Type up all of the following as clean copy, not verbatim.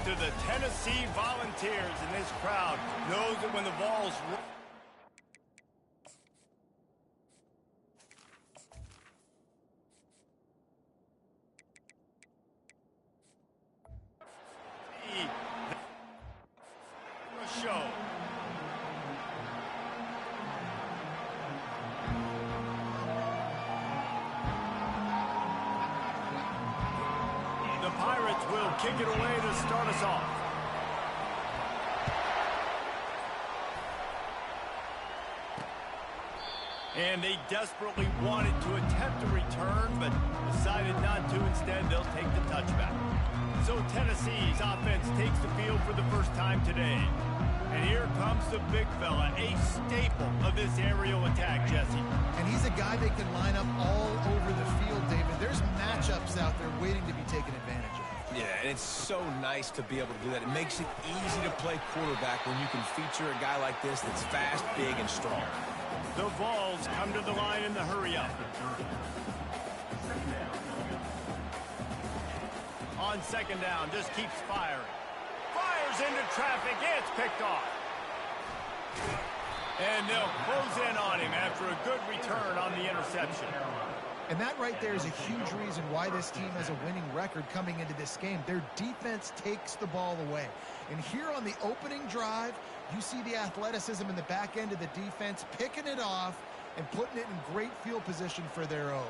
to the Tennessee Volunteers, and this crowd knows that when the ball's show. The Pirates will kick it away to start us off. And they desperately wanted to attempt a return, but decided not to. Instead, they'll take the touchback. So Tennessee's offense takes the field for the first time today. And here comes the big fella, a staple of this aerial attack, Jesse. And he's a guy that can line up all over the field, David. There's matchups out there waiting to be taken advantage of. Yeah, and it's so nice to be able to do that. It makes it easy to play quarterback when you can feature a guy like this that's fast, big, and strong. The Vols come to the line in the hurry-up. On second down, just keeps firing. Fires into traffic. It's picked off. And they'll close in on him after a good return on the interception. And that right there is a huge reason why this team has a winning record coming into this game. Their defense takes the ball away. And here on the opening drive, you see the athleticism in the back end of the defense, picking it off and putting it in great field position for their own.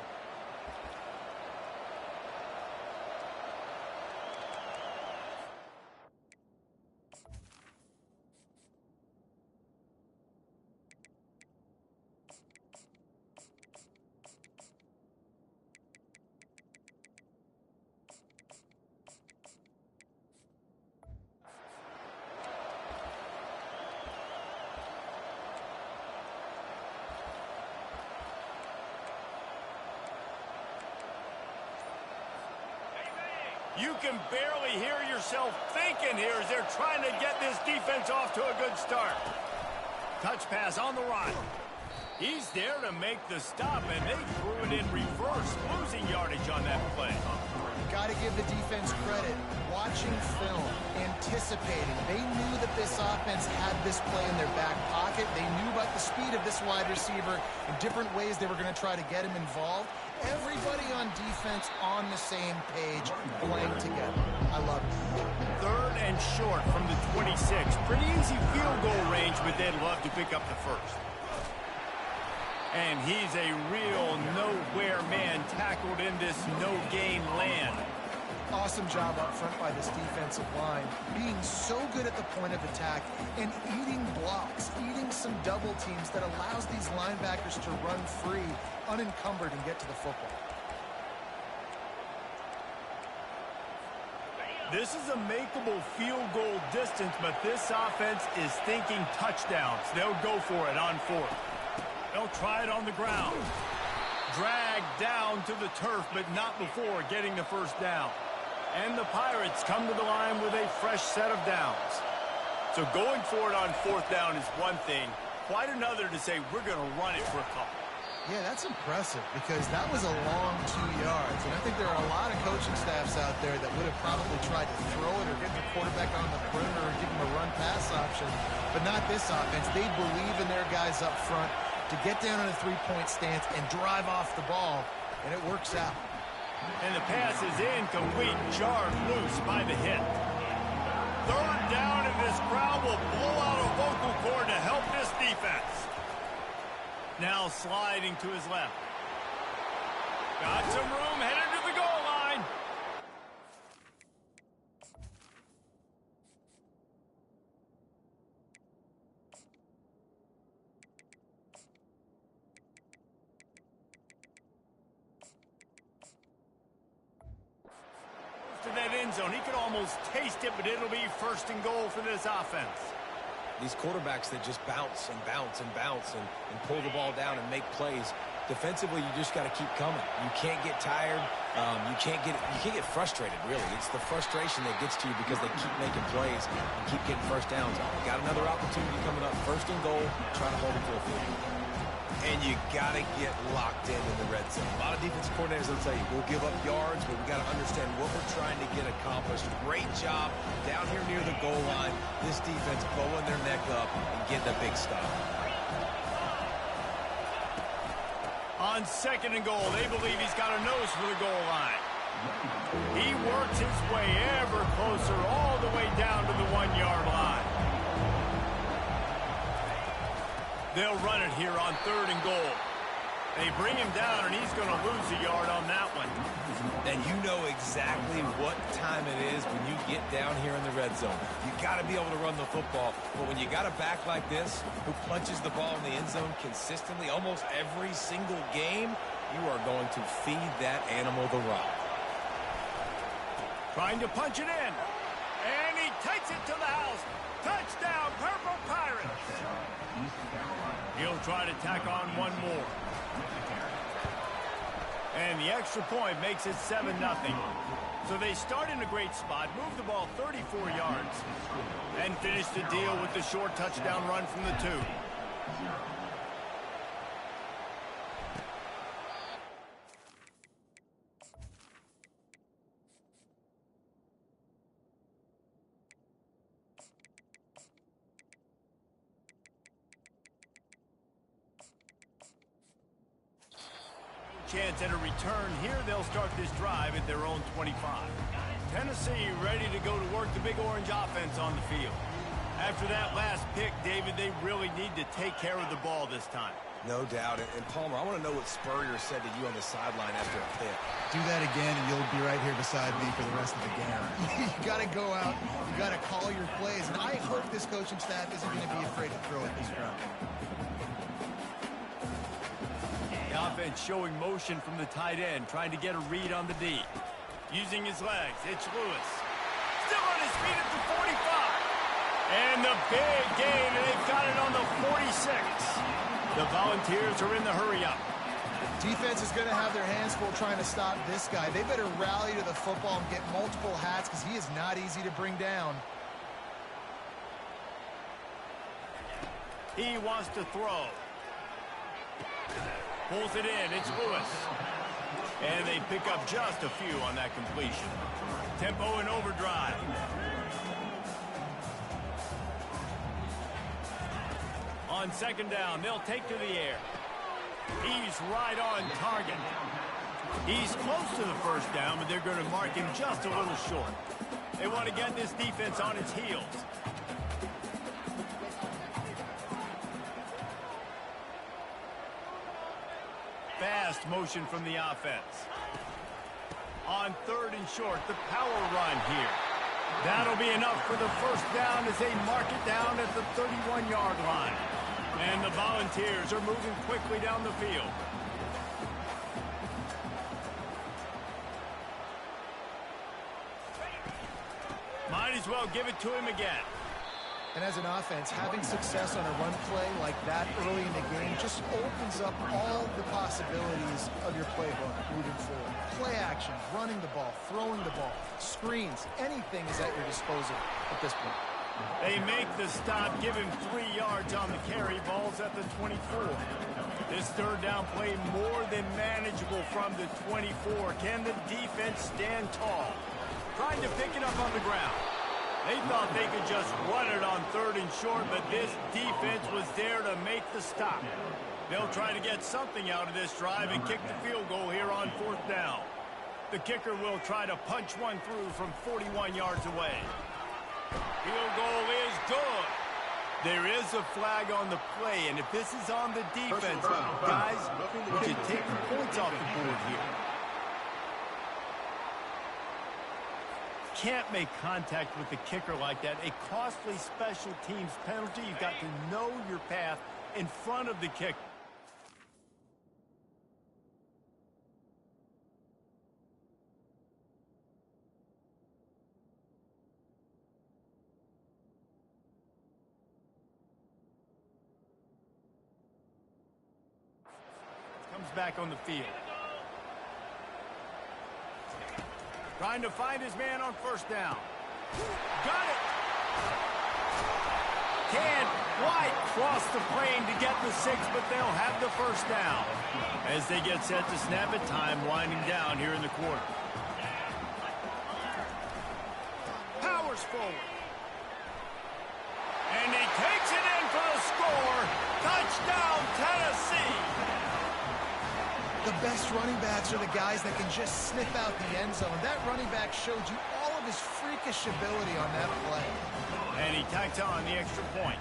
You can barely hear yourself thinking here as they're trying to get this defense off to a good start. Touch pass on the run. He's there to make the stop, and they threw it in reverse, losing yardage on that play. Got to give the defense credit. Watching film, anticipating. They knew that this offense had this play in their back pocket. They knew about the speed of this wide receiver and different ways they were going to try to get him involved. Everybody on defense on the same page, playing together. I love it. Third and short from the 26. Pretty easy field goal range, but they'd love to pick up the first. And he's a real nowhere man tackled in this no-gain land. Awesome job up front by this defensive line, being so good at the point of attack and eating blocks, eating some double teams that allows these linebackers to run free, unencumbered, and get to the football. This is a makeable field goal distance, but this offense is thinking touchdowns. They'll go for it on fourth. They'll try it on the ground. Dragged down to the turf, but not before getting the first down. And the Pirates come to the line with a fresh set of downs. So going for it on fourth down is one thing. Quite another to say we're going to run it for a couple. Yeah, that's impressive because that was a long 2 yards. And I think there are a lot of coaching staffs out there that would have probably tried to throw it or get the quarterback on the perimeter or give him a run-pass option. But not this offense. They believe in their guys up front to get down in a three-point stance and drive off the ball, and it works out. And the pass is incomplete, jarred loose by the hit. Third down, and this crowd will blow out a vocal cord to help this defense. Now sliding to his left. Got some room, headed to the goal line. To that end zone. He could almost taste it, but it'll be first and goal for this offense. These quarterbacks that just bounce and bounce and bounce and pull the ball down and make plays, Defensively, you just got to keep coming. You can't get tired. You can't get frustrated, really. It's the frustration that gets to you because they keep making plays and keep getting first downs. Got another opportunity coming up. First and goal. Try to hold them to a field goal. And you got to get locked in the red zone. A lot of defensive coordinators will tell you, we'll give up yards, but we got to understand what we're trying to get accomplished. Great job down here near the goal line. This defense bowing their neck up and getting a big stop. On second and goal, they believe he's got a nose for the goal line. He works his way ever closer all the way down to the 1-yard line. They'll run it here on third and goal. They bring him down, and he's going to lose a yard on that one. And you know exactly what time it is when you get down here in the red zone. You got to be able to run the football. But when you got a back like this who punches the ball in the end zone consistently almost every single game, you are going to feed that animal the rock. Trying to punch it in. And he takes it to the house. Touchdown, Purple Pirates. He'll try to tack on one more. And the extra point makes it 7-0. So they start in a great spot, move the ball 34 yards, and finish the deal with the short touchdown run from the 2. Chance at a return here. They'll start this drive at their own 25. Tennessee ready to go to work the Big Orange offense on the field. After that last pick, David, they really need to take care of the ball this time. No doubt. And Palmer, I want to know what Spurrier said to you on the sideline after a pick. Do that again, and you'll be right here beside me for the rest of the game. You got to go out. You got to call your plays. And I hope this coaching staff isn't going to be afraid to throw it this round. Offense showing motion from the tight end, trying to get a read on the D. Using his legs, it's Lewis. Still on his feet at the 45. And the big gain, and they've got it on the 46. The Volunteers are in the hurry-up. Defense is going to have their hands full trying to stop this guy. They better rally to the football and get multiple hats because he is not easy to bring down. He wants to throw. Pulls it in. It's Lewis. And they pick up just a few on that completion. Tempo and overdrive. On second down, they'll take to the air. He's right on target. He's close to the first down, but they're going to mark him just a little short. They want to get this defense on its heels. Fast motion from the offense. On third and short, the power run here. That'll be enough for the first down as they mark it down at the 31-yard line. And the Volunteers are moving quickly down the field. Might as well give it to him again. And as an offense, having success on a run play like that early in the game just opens up all the possibilities of your playbook moving forward. Play action, running the ball, throwing the ball, screens, anything is at your disposal at this point. They make the stop, give him 3 yards on the carry. Ball's at the 24. This third down play more than manageable from the 24. Can the defense stand tall? Trying to pick it up on the ground. They thought they could just run it on third and short, but this defense was there to make the stop. They'll try to get something out of this drive and kick the field goal here on fourth down. The kicker will try to punch one through from 41 yards away. Field goal is good. There is a flag on the play, and if this is on the defense, guys, would you take the points off the board here? Can't make contact with the kicker like that. A costly special teams penalty. You've got to know your path in front of the kicker. Comes back on the field. Trying to find his man on first down. Got it! Can't quite cross the plane to get the 6, but they'll have the first down. As they get set to snap it, time winding down here in the quarter. Powers forward. And he takes it in for the score. Touchdown, Tennessee. The best running backs are the guys that can just sniff out the end zone. That running back showed you all of his freakish ability on that play. And he tacks on the extra point.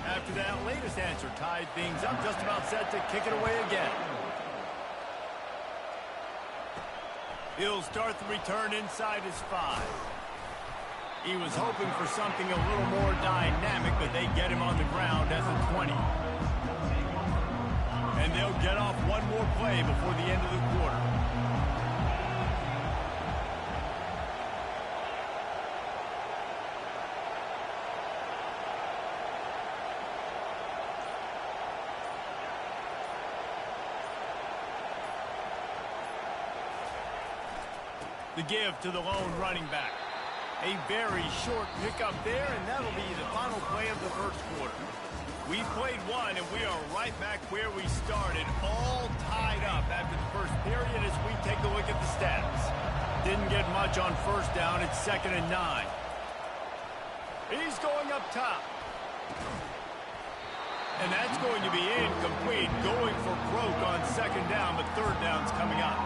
After that latest answer, tied things up, just about set to kick it away again. He'll start the return inside his 5. He was hoping for something a little more dynamic, but they get him on the ground at the 20. And they'll get off one more play before the end of the quarter. The give to the lone running back. A very short pickup there, and that'll be the final play of the first quarter. We played one, and we are right back where we started, all tied up after the first period as we take a look at the stats. Didn't get much on first down. It's 2nd and 9. He's going up top. And that's going to be incomplete, going for broke on 2nd down, but 3rd down's coming up.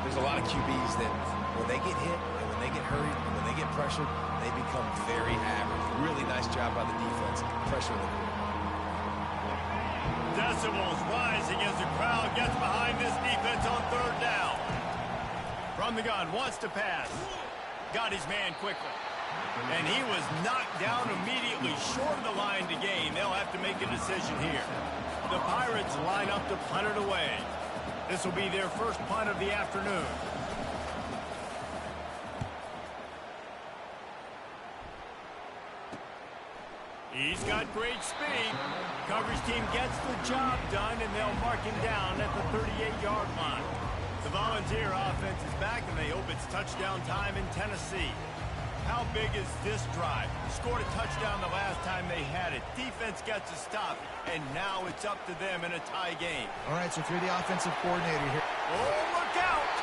There's a lot of QBs that when they get hit and when they get hurried and when they get pressured, they become very average. Really nice job by the defense, pressuring the quarterback. Decibels rising as the crowd gets behind this defense on 3rd down. From the gun, wants to pass. Got his man quickly. And he was knocked down immediately short of the line to gain. They'll have to make a decision here. The Pirates line up to punt it away. This will be their first punt of the afternoon. He's got great speed. Coverage team gets the job done, and they'll mark him down at the 38-yard line. The Volunteer offense is back, and they hope it's touchdown time in Tennessee. How big is this drive? Scored a touchdown the last time they had it. Defense gets a stop, and now it's up to them in a tie game. All right, so if you're the offensive coordinator here. Oh, look out!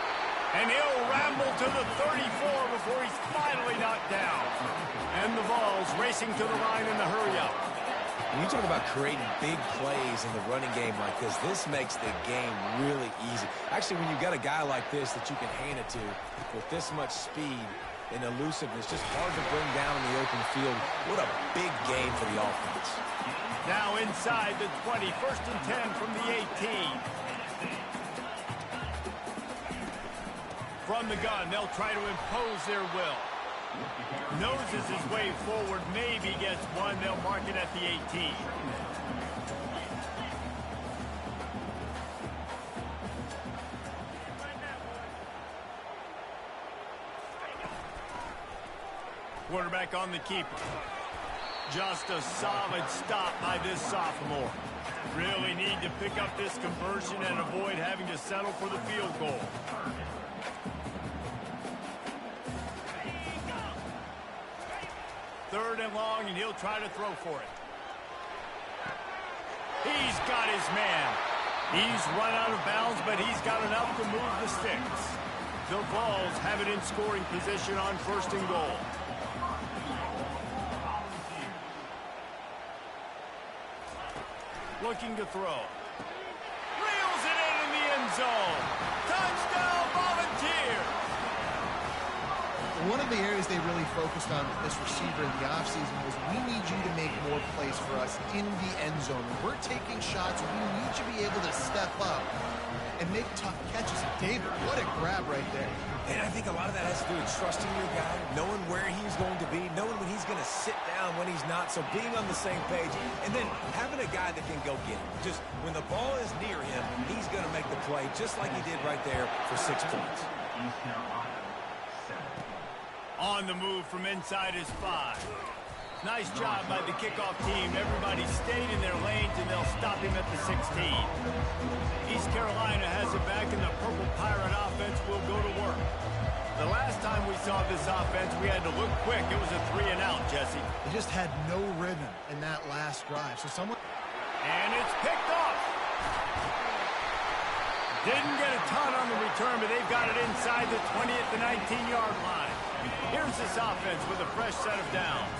And he'll ramble to the 34 before he's finally knocked down. And the Vols racing to the line in the hurry-up. When you talk about creating big plays in the running game like this makes the game really easy. Actually, when you've got a guy like this that you can hand it to with this much speed and elusiveness, just hard to bring down in the open field. What a big game for the offense. Now inside the 20, 1st and 10 from the 18. From the gun, they'll try to impose their will. Noses his way forward, maybe gets one. They'll mark it at the 18. Quarterback on the keeper. Just a solid stop by this sophomore. Really need to pick up this conversion and avoid having to settle for the field goal. Third and long, and he'll try to throw for it. He's got his man. He's run out of bounds, but he's got enough to move the sticks. The Vols have it in scoring position on 1st and goal. Looking to throw. Reels it in the end zone. Touchdown, Volunteer! One of the areas they really focused on with this receiver in the offseason was we need you to make more plays for us in the end zone. When we're taking shots, we need you to be able to step up and make tough catches. David, what a grab right there. And I think a lot of that has to do with trusting your guy, knowing where he's going to be, knowing when he's going to sit down, when he's not, so being on the same page, and then having a guy that can go get it. Just when the ball is near him, he's going to make the play, just like he did right there for 6 points. On the move from inside his 5. Nice job by the kickoff team. Everybody stayed in their lanes, and they'll stop him at the 16. East Carolina has it back, and the Purple Pirate offense will go to work. The last time we saw this offense, we had to look quick. It was a 3-and-out, Jesse. They just had no rhythm in that last drive. So someone... And it's picked off. Didn't get a ton on the return, but they've got it inside the 20 at the 19-yard line. Here's this offense with a fresh set of downs.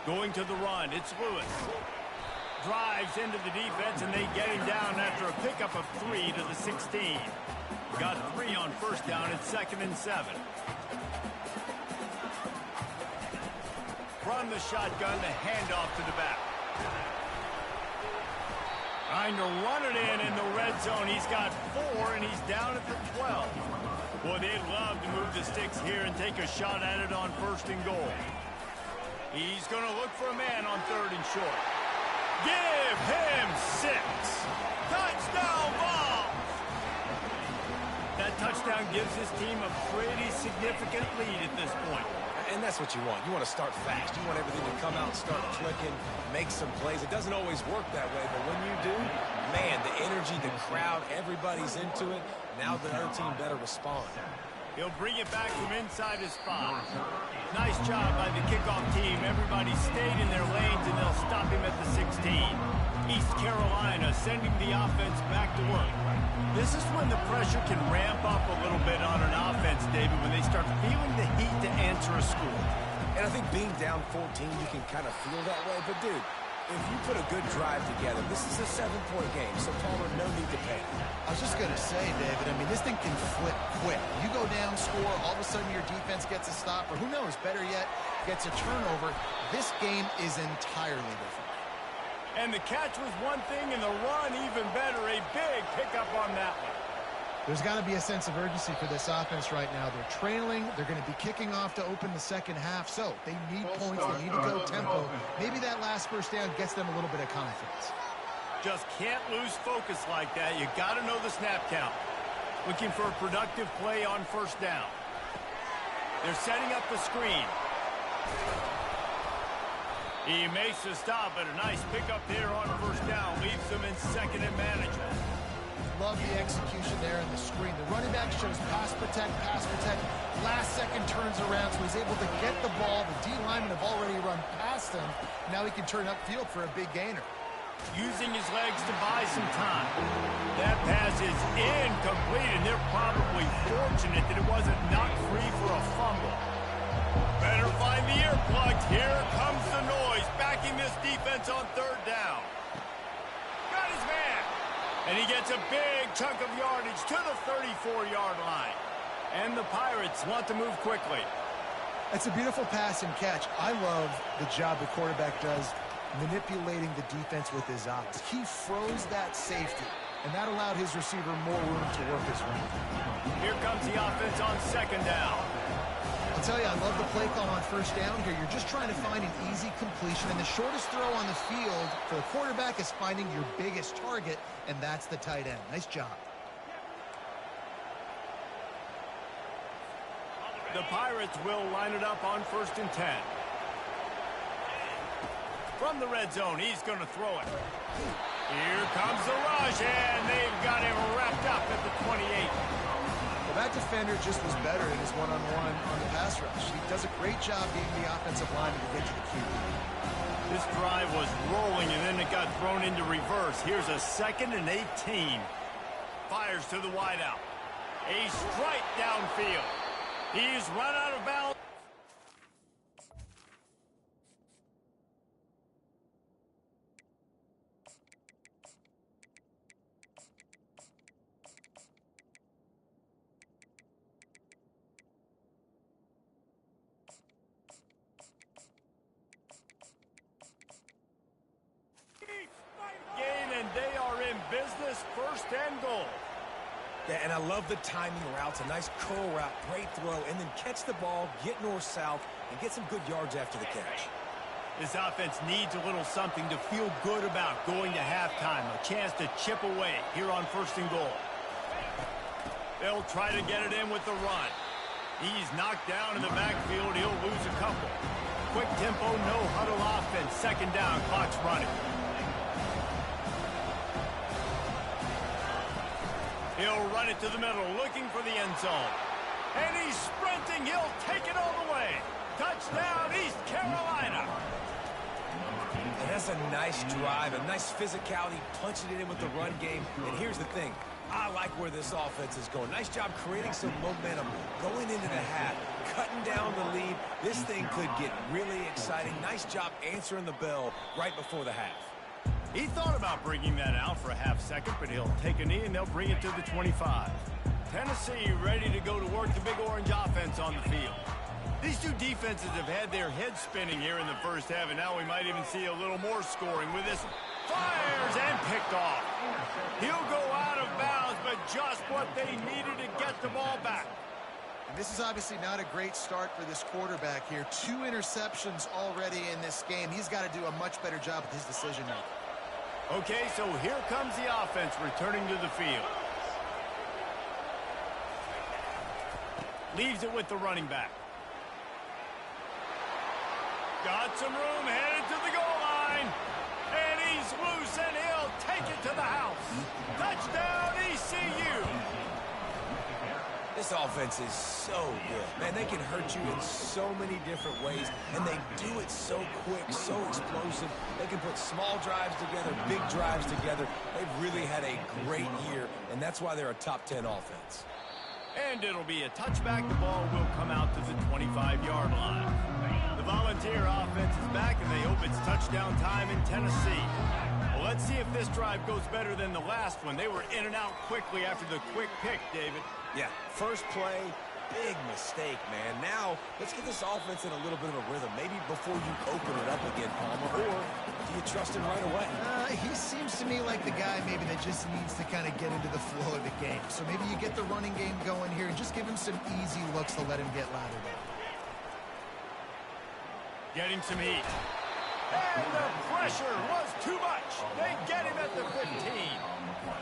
Going to the run, it's Lewis. Drives into the defense, and they get him down after a pickup of 3 to the 16. Got 3 on first down. It's 2nd and 7. From the shotgun, the handoff to the back. Trying to run it in the red zone. He's got 4, and he's down at the 12. Boy, they'd love to move the sticks here and take a shot at it on 1st and goal. He's going to look for a man on 3rd and short. Give him 6. Touchdown ball. That touchdown gives his team a pretty significant lead at this point. And that's what you want. You want to start fast. You want everything to come out and start clicking, make some plays. It doesn't always work that way, but when you do, man, the energy, the crowd, everybody's into it. Now the other team better respond. He'll bring it back from inside his spot. Nice job by the kickoff team. Everybody stayed in their lanes, and they'll stop him at the 16. East Carolina sending the offense back to work. This is when the pressure can ramp up a little bit on an offense, David, when they start feeling the heat to answer a score. And I think being down 14, you can kind of feel that way. But, dude, if you put a good drive together, this is a 7-point game, so Palmer, no need to panic. I was just going to say, David, I mean, this thing can flip quick. You go down, score, all of a sudden your defense gets a stop, or who knows, better yet, gets a turnover. This game is entirely different. And the catch was one thing, and the run even better. A big pickup on that one. There's got to be a sense of urgency for this offense right now. They're trailing. They're going to be kicking off to open the second half. So they need points. They need to go tempo. Maybe that last first down gets them a little bit of confidence. Just can't lose focus like that. You got to know the snap count. Looking for a productive play on first down. They're setting up the screen. He makes the stop, but a nice pickup there on first down. Leaves them in 2nd and management. Love the execution there in the screen. The running back shows pass protect, pass protect. Last second turns around, so he's able to get the ball. The D linemen have already run past him. Now he can turn upfield for a big gainer. Using his legs to buy some time. That pass is incomplete, and they're probably fortunate that it wasn't knocked free for a fumble. Better find the earplugs. Here comes the noise, backing this defense on 3rd down. Got his man. And he gets a big chunk of yardage to the 34-yard line. And the Pirates want to move quickly. It's a beautiful pass and catch. I love the job the quarterback does manipulating the defense with his eyes. He froze that safety, and that allowed his receiver more room to work his route. Here comes the offense on 2nd down. I'll tell you, I love the play call on first down here. You're just trying to find an easy completion, and the shortest throw on the field for the quarterback is finding your biggest target, and that's the tight end. Nice job. The Pirates will line it up on 1st and 10. From the red zone, he's going to throw it. Here comes the rush, and they've got him wrapped up at the 28. Well, that defender just was better in his one-on-one on the pass rush. He does a great job being the offensive lineman to get to the QB. This drive was rolling, and then it got thrown into reverse. Here's a 2nd and 18. Fires to the wideout. A strike downfield. He's run out of bounds. And they are in business, 1st and goal. Yeah, and I love the timing routes, a nice curl route, great throw, and then catch the ball, get north-south, and get some good yards after the catch. This offense needs a little something to feel good about going to halftime, a chance to chip away here on 1st and goal. They'll try to get it in with the run. He's knocked down in the backfield. He'll lose a couple. Quick tempo, no huddle offense. Second down, clock's running. He'll run it to the middle, looking for the end zone. And he's sprinting. He'll take it all the way. Touchdown, East Carolina. And that's a nice drive, a nice physicality, punching it in with the run game. And here's the thing. I like where this offense is going. Nice job creating some momentum going into the half, cutting down the lead. This thing could get really exciting. Nice job answering the bell right before the half. He thought about bringing that out for a half second, but he'll take a knee and they'll bring it to the 25. Tennessee ready to go to work the big orange offense on the field. These two defenses have had their heads spinning here in the first half, and now we might even see a little more scoring with this. Fires and picked off. He'll go out of bounds, but just what they needed to get the ball back. And this is obviously not a great start for this quarterback here. 2 interceptions already in this game. He's got to do a much better job with his decision making. Okay, so here comes the offense returning to the field. Leaves it with the running back. Got some room, headed to the goal line. And he's loose, and he'll take it to the house. Touchdown, ECU. This offense is so good. Man, they can hurt you in so many different ways, and they do it so quick, so explosive. They can put small drives together, big drives together. They've really had a great year, and that's why they're a top 10 offense. And it'll be a touchback. The ball will come out to the 25-yard line. The Volunteer offense is back, and they hope it's touchdown time in Tennessee. Well, let's see if this drive goes better than the last one. They were in and out quickly after the quick pick, David. Yeah, first play, big mistake, man. Now, let's get this offense in a little bit of a rhythm. Maybe before you open it up again, Palmer, or do you trust him right away? He seems to me like the guy maybe that just needs to kind of get into the flow of the game. So maybe you get the running game going here and just give him some easy looks to let him get louder there. Getting some heat. And the pressure was too much. They get him at the 15.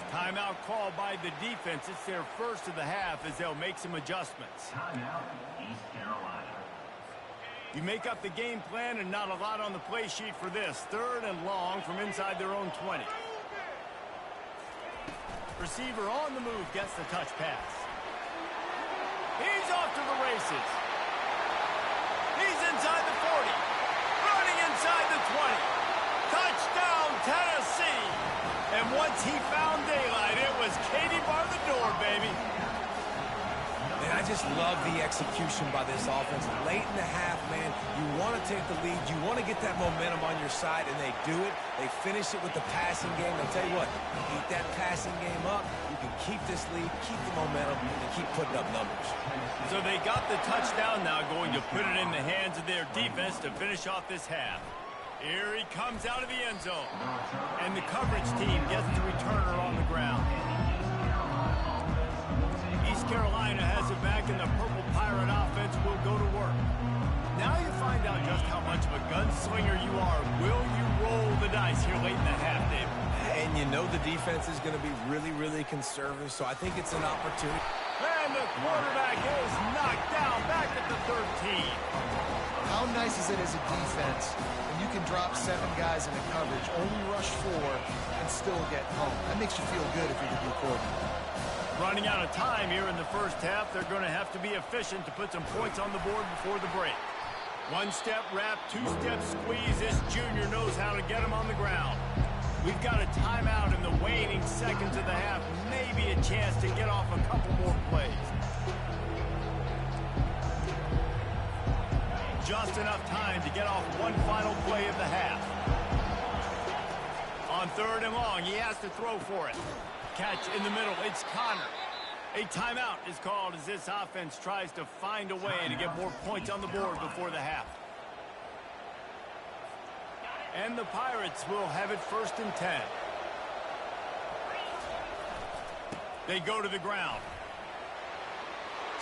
Timeout called by the defense. It's their first of the half as they'll make some adjustments. Timeout, East Carolina. You make up the game plan and not a lot on the play sheet for this. 3rd and long from inside their own 20. Receiver on the move gets the touch pass. He's off to the races. He's inside the 40. Running inside the 20. Touchdown, Tennessee. And once he found daylight, it was Katie bar the door, baby. Man, I just love the execution by this offense. Late in the half, man, you want to take the lead. You want to get that momentum on your side, and they do it. They finish it with the passing game. I'll tell you what, keep that passing game up. You can keep this lead, keep the momentum, and keep putting up numbers. So they got the touchdown now, going to put it in the hands of their defense to finish off this half. Here he comes out of the end zone. And the coverage team gets the returner on the ground. East Carolina has it back, and the Purple Pirate offense will go to work. Now you find out just how much of a gunslinger you are. Will you roll the dice here late in the half, David? And you know the defense is going to be really, really conservative, so I think it's an opportunity. And the quarterback is knocked down back at the 13. How nice is it as a defense when you can drop 7 guys into coverage, only rush 4, and still get home? That makes you feel good if you're the new quarterback. Running out of time here in the first half. They're going to have to be efficient to put some points on the board before the break. 1-step wrap, 2-step squeeze. This junior knows how to get him on the ground. We've got a timeout in the waning seconds of the half. Maybe a chance to get off a couple more plays. Just enough time to get off one final play of the half. On 3rd and long, he has to throw for it. Catch in the middle, it's Connor. A timeout is called as this offense tries to find a way to get more points on the board before the half. And the Pirates will have it 1st and 10. They go to the ground.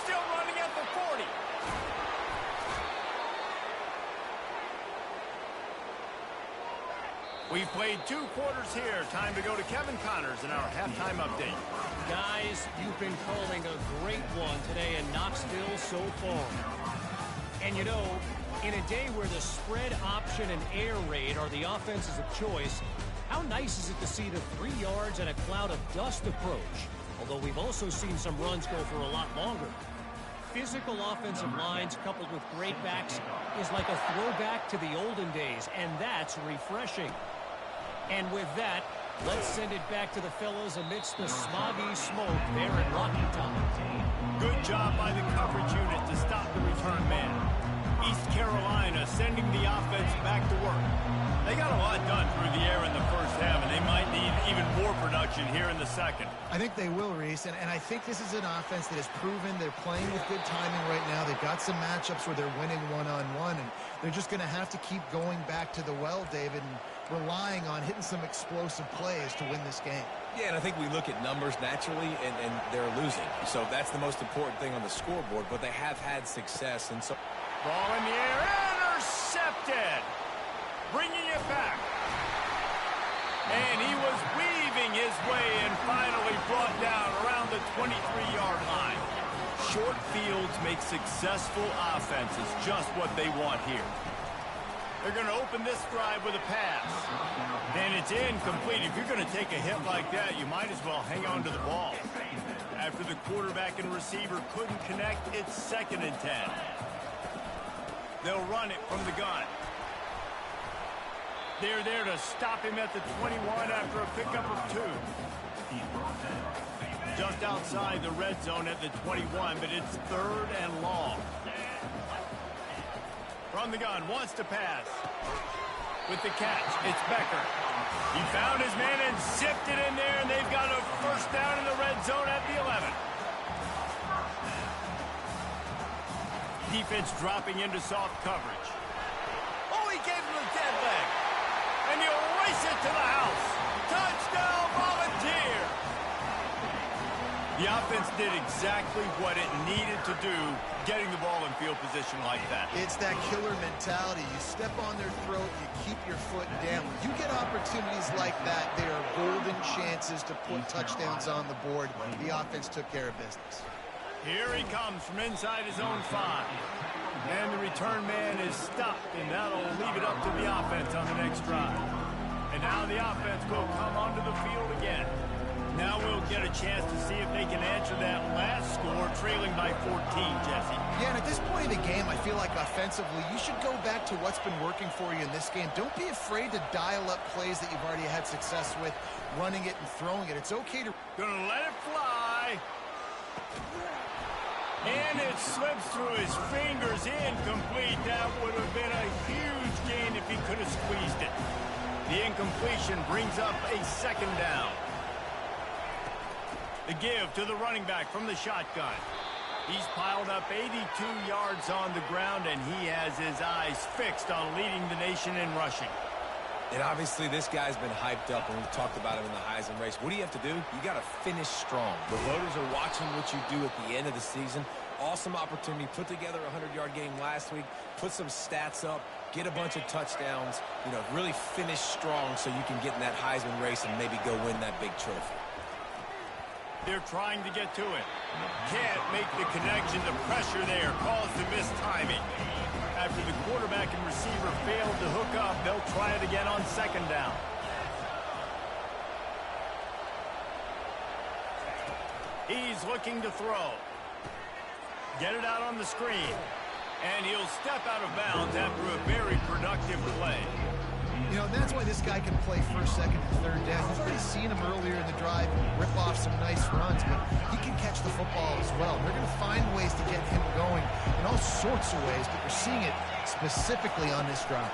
Still running at the 40. We've played 2 quarters here. Time to go to Kevin Connors in our halftime update. Guys, you've been calling a great one today in Knoxville so far. And you know, in a day where the spread option and air raid are the offenses of choice, how nice is it to see the 3 yards and a cloud of dust approach? Although we've also seen some runs go for a lot longer. Physical offensive lines coupled with great backs is like a throwback to the olden days, and that's refreshing. And with that, let's send it back to the fellas amidst the smoggy smoke there at Rocky Top. Good job by the coverage unit to stop the return man. East Carolina sending the offense back to work. They got a lot done through the air in the first half, and they might need even more production here in the second. I think they will, Reese, and I think this is an offense that has proven they're playing with good timing right now. They've got some matchups where they're winning one-on-one, and they're just going to have to keep going back to the well, David, and relying on hitting some explosive plays to win this game. Yeah, and I think we look at numbers naturally, and they're losing. So that's the most important thing on the scoreboard, but they have had success. And so ball in the air, intercepted. Bringing it back. And he was weaving his way and finally brought down around the 23-yard line. Short fields make successful offenses just what they want here. They're going to open this drive with a pass. And it's incomplete. If you're going to take a hit like that, you might as well hang on to the ball. After the quarterback and receiver couldn't connect, it's 2nd and 10. They'll run it from the gun. They're there to stop him at the 21 after a pickup of 2. Just outside the red zone at the 21, but it's 3rd and long. From the gun, wants to pass. With the catch, it's Becker. He found his man and zipped it in there, and they've got a first down in the red zone at the 11. Defense dropping into soft coverage. Oh, he gave him a dead leg. And he'll race it to the house. Touchdown, Volunteer! The offense did exactly what it needed to do, getting the ball in field position like that. It's that killer mentality. You step on their throat, you keep your foot down. When you get opportunities like that, they are golden chances to put touchdowns on the board. The offense took care of business. Here he comes from inside his own 5. And the return man is stopped, and that'll leave it up to the offense on the next drive. And now the offense will come onto the field again. Now we'll get a chance to see if they can answer that last score, trailing by 14, Jesse. Yeah, and at this point in the game, I feel like offensively, you should go back to what's been working for you in this game. Don't be afraid to dial up plays that you've already had success with, running it and throwing it. It's okay to... Gonna let it fly. And it slips through his fingers, incomplete. That would have been a huge gain if he could have squeezed it. The incompletion brings up a 2nd down. The give to the running back from the shotgun. He's piled up 82 yards on the ground, and he has his eyes fixed on leading the nation in rushing. And obviously this guy's been hyped up, and we've talked about him in the Heisman race. What do you have to do? You got to finish strong. The voters are watching what you do at the end of the season. Awesome opportunity. Put together a 100-yard game last week. Put some stats up. Get a bunch of touchdowns. You know, really finish strong so you can get in that Heisman race and maybe go win that big trophy. They're trying to get to it. Can't make the connection. The pressure there caused the missed timing. After the quarterback and receiver failed to hook up, they'll try it again on 2nd down. He's looking to throw. Get it out on the screen. And he'll step out of bounds after a very productive play. You know, that's why this guy can play 1st, 2nd, and 3rd down. You've already seen him earlier in the drive rip off some nice runs, but he can catch the football as well. They're going to find ways to get him going in all sorts of ways, but we're seeing it specifically on this drive.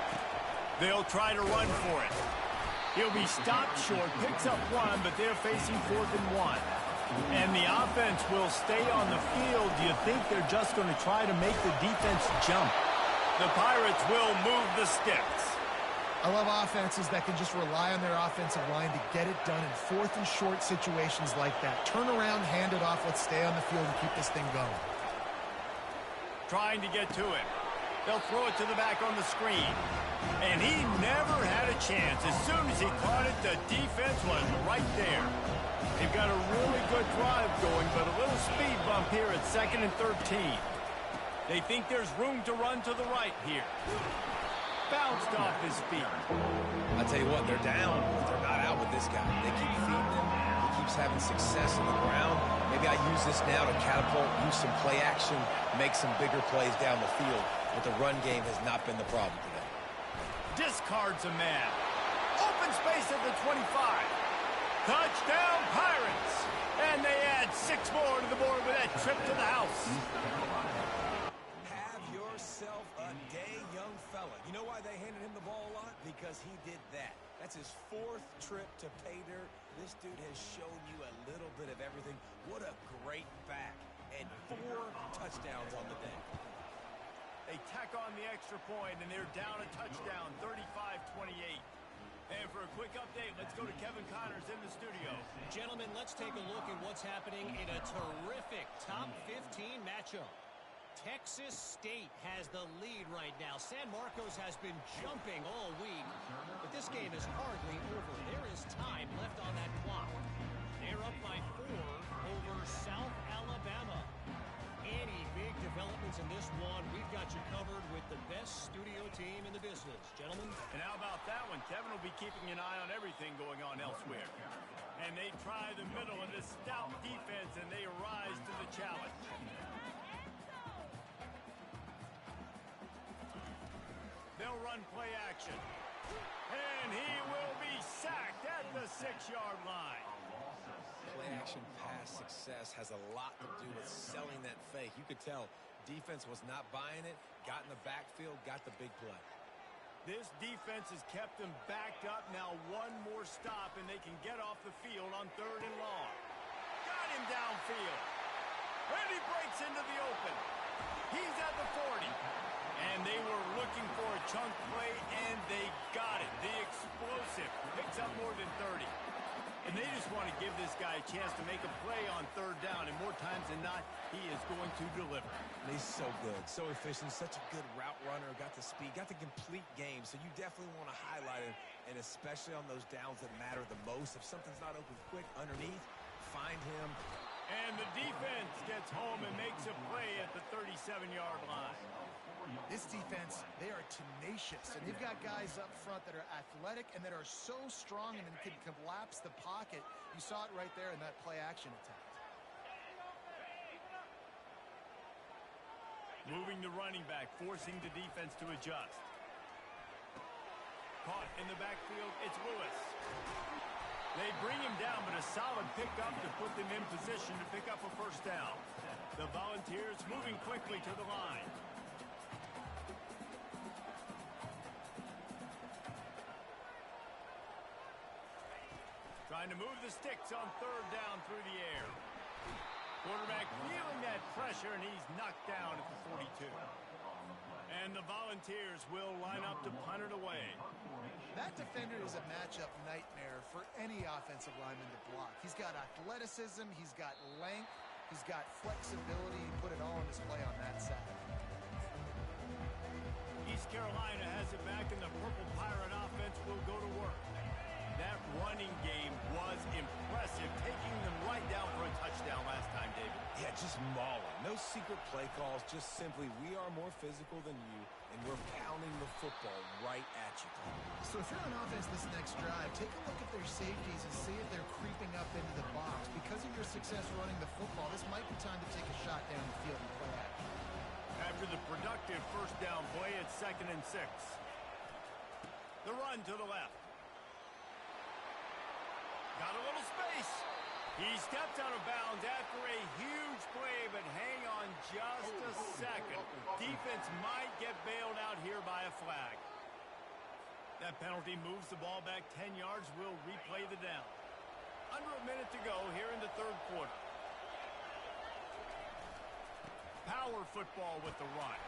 They'll try to run for it. He'll be stopped short, picks up 1, but they're facing 4th and 1. And the offense will stay on the field. Do you think they're just going to try to make the defense jump? The Pirates will move the sticks. I love offenses that can just rely on their offensive line to get it done in 4th and short situations like that. Turn around, hand it off, let's stay on the field and keep this thing going. Trying to get to it. They'll throw it to the back on the screen. And he never had a chance. As soon as he caught it, the defense was right there. They've got a really good drive going, but a little speed bump here at 2nd and 13. They think there's room to run to the right here. Bounced off his feet. I tell you what, they're down, but they're not out with this guy. They keep feeding him. He keeps having success on the ground. Maybe I use this now to catapult, use some play action, make some bigger plays down the field. But the run game has not been the problem today. Discards a man. Open space at the 25. Touchdown, Pirates! And they add 6 more to the board with that trip to the house. Have yourself a day, young fella. You know why they handed him the ball a lot? Because he did that. That's his 4th trip to pay dirt. This dude has shown you a little bit of everything. What a great back. And 4 touchdowns on the day. They tack on the extra point, and they're down a touchdown, 35-28. And for a quick update, let's go to Kevin Connors in the studio. Gentlemen, let's take a look at what's happening in a terrific top 15 matchup. Texas State has the lead right now. San Marcos has been jumping all week, but this game is hardly over. There is time left on that clock. They're up by 4 over South Alabama. Any big developments in this one, we've got you covered with the best studio team in the business. Gentlemen. And how about that one? Kevin will be keeping an eye on everything going on elsewhere. And they try the middle of this stout defense, and they rise to the challenge. They'll run play action. And he will be sacked at the 6-yard line. Play-action pass success has a lot to do with selling that fake. You could tell defense was not buying it, got in the backfield, got the big play. This defense has kept them backed up. Now 1 more stop, and they can get off the field on 3rd and long. Got him downfield. And he breaks into the open. He's at the 40. And they were looking for a chunk play, and they got it. The explosive picks up more than 30. And they just want to give this guy a chance to make a play on 3rd down, and more times than not, he is going to deliver. And he's so good, so efficient, such a good route runner, got the speed, got the complete game, so you definitely want to highlight him, and especially on those downs that matter the most. If something's not open quick underneath, find him. And the defense gets home and makes a play at the 37-yard line. This defense, they are tenacious, and they've got guys up front that are athletic and that are so strong and can collapse the pocket. You saw it right there in that play-action attempt. Moving the running back, forcing the defense to adjust. Caught in the backfield, it's Lewis. They bring him down, but a solid pickup to put them in position to pick up a 1st down. The Volunteers moving quickly to the line. Trying to move the sticks on 3rd down through the air. Quarterback feeling that pressure, and he's knocked down at the 42. And the Volunteers will line up to punt it away. That defender is a matchup nightmare for any offensive lineman to block. He's got athleticism, he's got length, he's got flexibility. He put it all on display on that side. East Carolina has it back, and the Purple Pirate offense will go to work. That running game was impressive, taking them right down for a touchdown last time, David. Yeah, just mauling. No secret play calls, just simply we are more physical than you, and we're pounding the football right at you. So if you're on offense this next drive, take a look at their safeties and see if they're creeping up into the box. Because of your success running the football, this might be time to take a shot down the field and play action. After the productive 1st down play, it's 2nd and 6. The run to the left. Got a little space. He steps out of bounds after a huge play, but hang on just a second. Defense might get bailed out here by a flag. That penalty moves the ball back 10 yards. We'll replay the down. Under a minute to go here in the 3rd quarter. Power football with the run.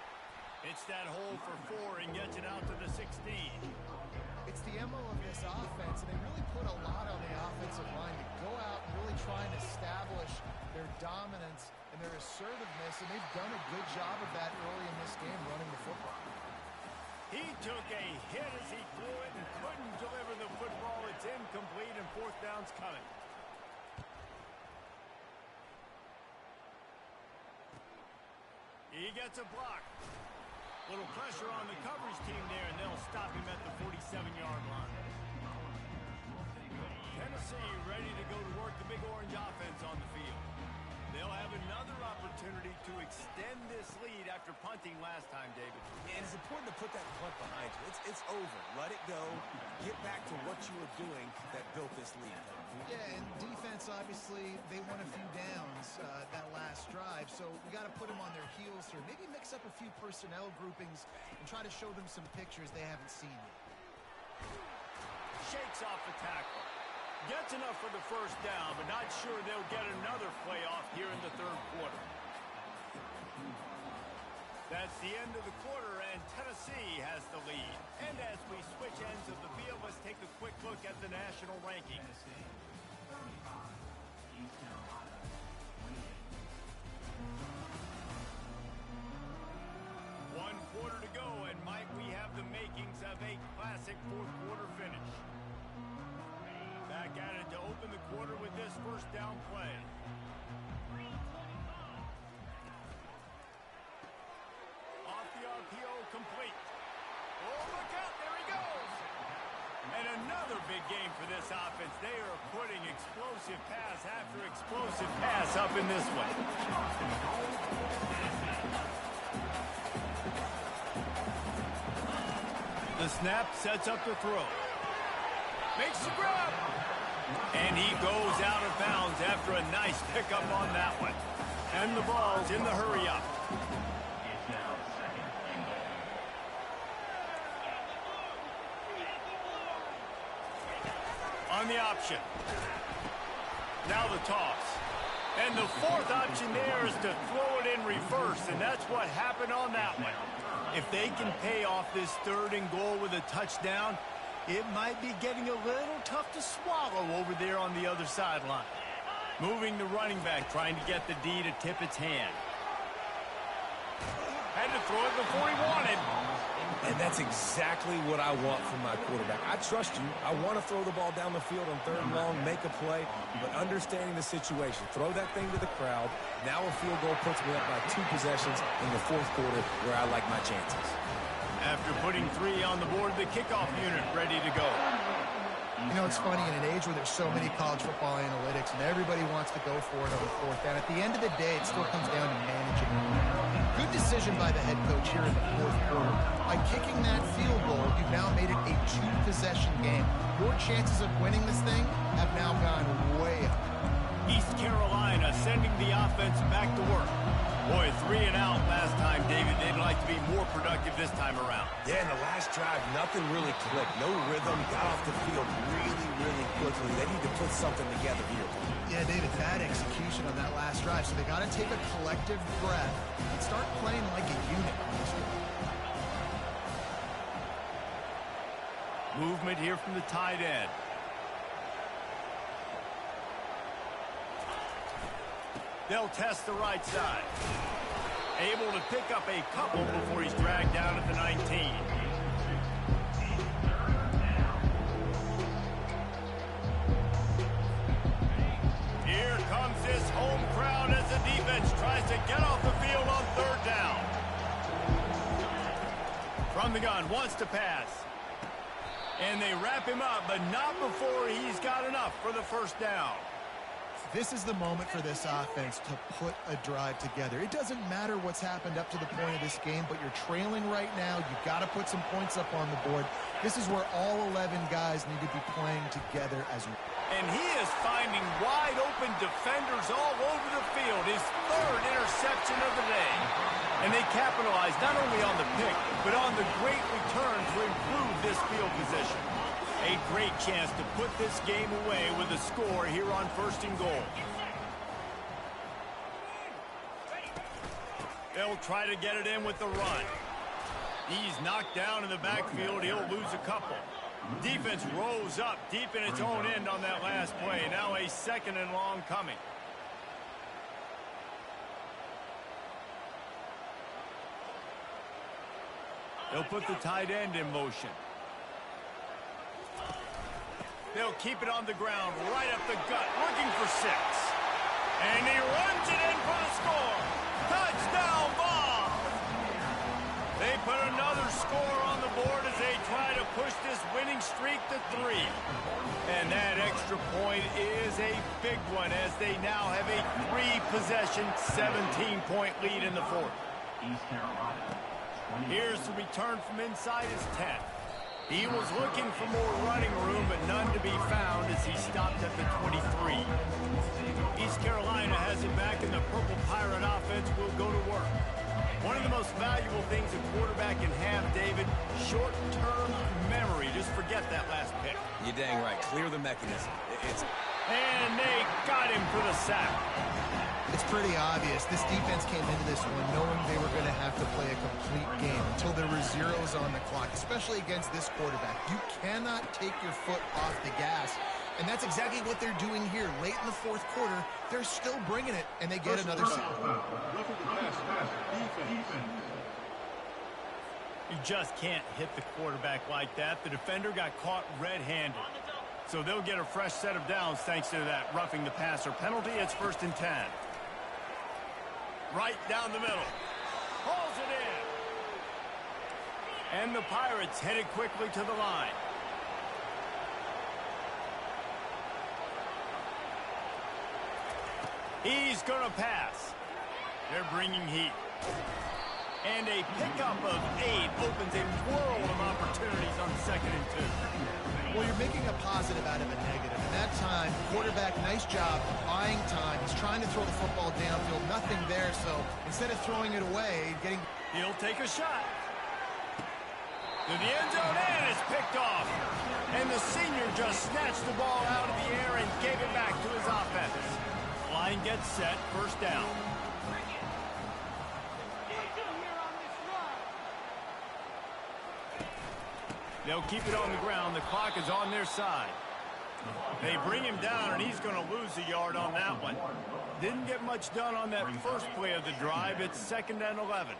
It's that hole for 4 and gets it out to the 16. It's the MO of this offense, and they really put a lot on the offensive line to go out and really try and establish their dominance and their assertiveness, and they've done a good job of that early in this game running the football. He took a hit as he threw it and couldn't deliver the football. It's incomplete, and fourth down's coming. He gets a block. Little pressure on the coverage team there, and they'll stop him at the 47-yard line. Tennessee ready to go to work the Big Orange offense on the field. They'll have another opportunity to extend this lead after punting last time, David. And it's important to put that punt behind you. It's over. Let it go. Get back to what you were doing that built this lead. Yeah, and defense, obviously, they won a few downs that last drive, so we got to put them on their heels here. Maybe mix up a few personnel groupings and try to show them some pictures they haven't seen yet. Shakes off the tackle. Gets enough for the first down, but not sure they'll get another play off here in the third quarter. That's the end of the quarter, and Tennessee has the lead. And as we switch ends of the field, let's take a quick look at the national rankings. One quarter to go, and might we have the makings of a classic fourth quarter finish. Back at it to open the quarter with this first down play. Off the RPO, complete. Oh, look out, there he goes. And another big game for this offense. They are putting explosive pass after explosive pass up in this one. The snap sets up the throw. Makes the grab. And he goes out of bounds after a nice pickup on that one. And the ball's in the hurry up. On the option. Now the toss. And the fourth option there is to throw it in reverse, and that's what happened on that one. If they can pay off this third and goal with a touchdown, it might be getting a little tough to swallow over there on the other sideline. Moving the running back, trying to get the D to tip its hand. Had to throw it before he wanted. And that's exactly what I want from my quarterback. I trust you. I want to throw the ball down the field on third and long, make a play, but understanding the situation. Throw that thing to the crowd. Now a field goal puts me up by 2 possessions in the fourth quarter where I like my chances. After putting 3 on the board, the kickoff unit ready to go. You know, it's funny, in an age where there's so many college football analytics and everybody wants to go for it on the fourth down, at the end of the day, it still comes down to managing. Good decision by the head coach here in the fourth quarter. By kicking that field goal, you've now made it a 2-possession game. Your chances of winning this thing have now gone way up. East Carolina sending the offense back to work. Boy, 3 and out last time, David. They'd like to be more productive this time around. Yeah, in the last drive, nothing really clicked. No rhythm, got off the field really quickly. They need to put something together here. Yeah, David, bad execution on that last drive, so they got to take a collective breath and start playing like a unit on this one. Movement here from the tight end. They'll test the right side. Able to pick up a couple before he's dragged down at the 19. Here comes this home crowd as the defense tries to get off the field on third down. From the gun, wants to pass. And they wrap him up, but not before he's got enough for the first down. This is the moment for this offense to put a drive together. It doesn't matter what's happened up to the point of this game, but you're trailing right now. You've got to put some points up on the board. This is where all 11 guys need to be playing together as one. And he is finding wide open defenders all over the field. His 3rd interception of the day. And they capitalize not only on the pick, but on the great return to improve this field position. A great chance to put this game away with a score here on 1st and goal. They'll try to get it in with the run. He's knocked down in the backfield. He'll lose a couple. Defense rose up deep in its own end on that last play. Now a 2nd and long coming. They'll put the tight end in motion. They'll keep it on the ground, right up the gut, looking for 6. And he runs it in for the score. Touchdown ball! They put another score on the board as they try to push this winning streak to 3. And that extra point is a big one as they now have a 3-possession, 17-point lead in the 4th. East Carolina. Here's the return from inside his 10. He was looking for more running room, but none to be found as he stopped at the 23. East Carolina has it back, and the Purple Pirate offense will go to work. One of the most valuable things a quarterback can have, David, short-term memory. Just forget that last pick. You're dang right. Clear the mechanism. And they got him for the sack. It's pretty obvious. This defense came into this one knowing they were going to have to play a complete game until there were zeros on the clock, especially against this quarterback. You cannot take your foot off the gas, and that's exactly what they're doing here. Late in the 4th quarter, they're still bringing it, and they get another sack. You just can't hit the quarterback like that. The defender got caught red-handed. So they'll get a fresh set of downs thanks to that roughing the passer penalty. It's 1st and 10. Right down the middle. Pulls it in. And the Pirates headed quickly to the line. He's going to pass. They're bringing heat. And a pickup of 8 opens a world of opportunities on 2nd and 2. Well, you're making a positive out of a negative. And that time, quarterback, nice job, buying time. He's trying to throw the football downfield. Nothing there, so instead of throwing it away, He'll take a shot. To the end zone, and it's picked off. And the senior just snatched the ball out of the air and gave it back to his offense. Line gets set, 1st down. They'll keep it on the ground. The clock is on their side. They bring him down, and he's going to lose a yard on that one. Didn't get much done on that first play of the drive. It's 2nd and 11.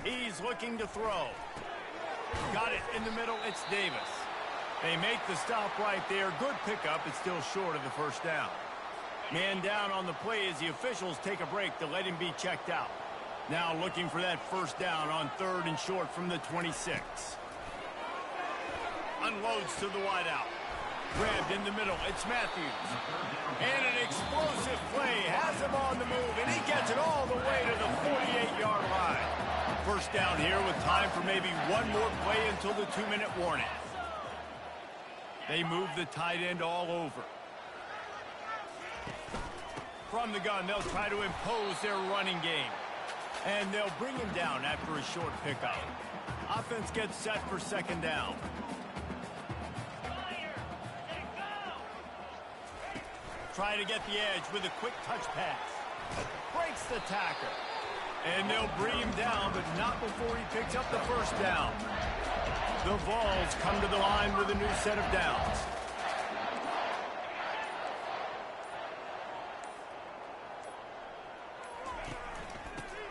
He's looking to throw. Got it in the middle. It's Davis. They make the stop right there. Good pickup. It's still short of the 1st down. Man down on the play as the officials take a break to let him be checked out. Now looking for that 1st down on 3rd and short from the 26. Unloads to the wideout. Grabbed in the middle. It's Matthews. And an explosive play. Has him on the move, and he gets it all the way to the 48-yard line. 1st down here with time for maybe one more play until the 2-minute warning. They move the tight end all over. From the gun, they'll try to impose their running game. And they'll bring him down after a short pickup. Offense gets set for 2nd down. Try to get the edge with a quick touch pass. Breaks the tackle. And they'll bring him down, but not before he picks up the 1st down. The Vols come to the line with a new set of downs.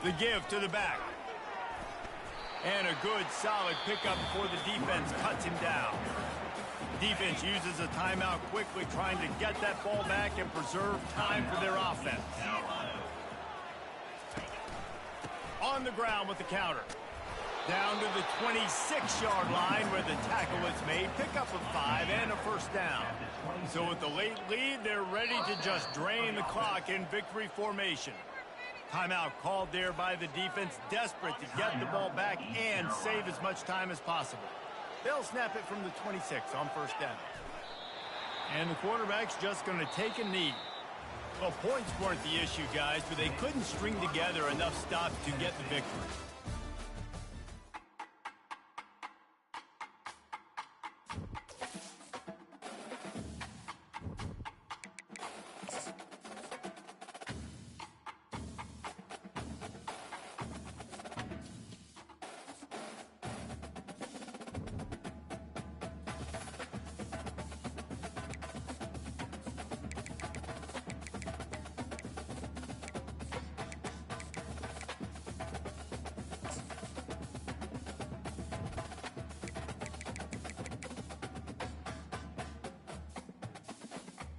The give to the back. And a good, solid pickup before the defense cuts him down. Defense uses a timeout quickly, trying to get that ball back and preserve time for their offense. On the ground with the counter. Down to the 26-yard line where the tackle is made. Pick up of 5 and a first down. So with the late lead, they're ready to just drain the clock in victory formation. Timeout called there by the defense, desperate to get the ball back and save as much time as possible. They'll snap it from the 26 on first down. And the quarterback's just going to take a knee. Well, points weren't the issue, guys, but they couldn't string together enough stops to get the victory.